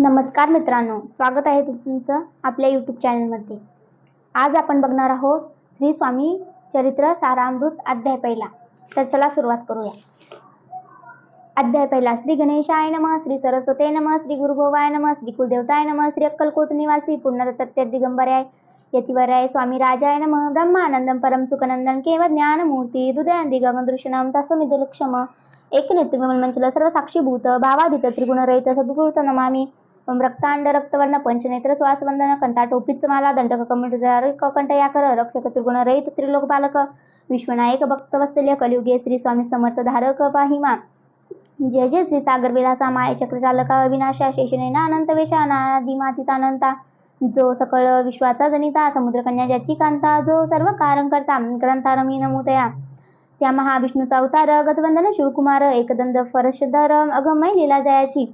नमस्कार मित्रांनो, स्वागत आहे तुमचं आपल्या यूट्यूब चॅनलमध्ये. आज आपण बघणार आहोत श्री स्वामी चरित्र सारामृत अध्याय पहिला. तर चला सुरुवात करूया. अध्याय पहिला. श्री गणेशाय नमः, श्री सरस्वते नमः, श्री गुरुभोवाय नमः, श्री कुलदेवताय नमः, श्री अक्कलकोट निवासी पूर्णदत्त दिगंबराय यतिवराय स्वामी राजाय नमः. ब्रह्मानंदम परम सुखनंदन केवळ ज्ञानमूर्ती हृदयांदी गगनदृशनम तस्वमिदलक्षम एकनेत्रविमलमंचल सर्व साक्षीभूत भावादित त्रिगुणरहित सद्गुरुत नमामि. ओम रक्तांड रक्तवर्ण पंचनेत्र श्वासवंदन कंठाटोपीच माला दंडक कमंडल कंठयाकर रक्षक त्रिगुण रहित त्रिलोक बालक विश्वनायक भक्तवत्सल्य कलियुगे श्री स्वामी समर्थ धारक पाहिमा. जय जय श्री सागर विलासा माय चक्रचालका विनाशा शेषनेना अनंत वेशा अनादिमातीतानंता जो सकळ विश्वाचा जनिता समुद्रकन्या ज्याची कांता जो सर्व कारण करता ग्रंथारमी नमूतया त्या महाविष्णूचा अवतार गजवंदन शिवकुमार एकदंत फरशधर अगमय लीला जयाची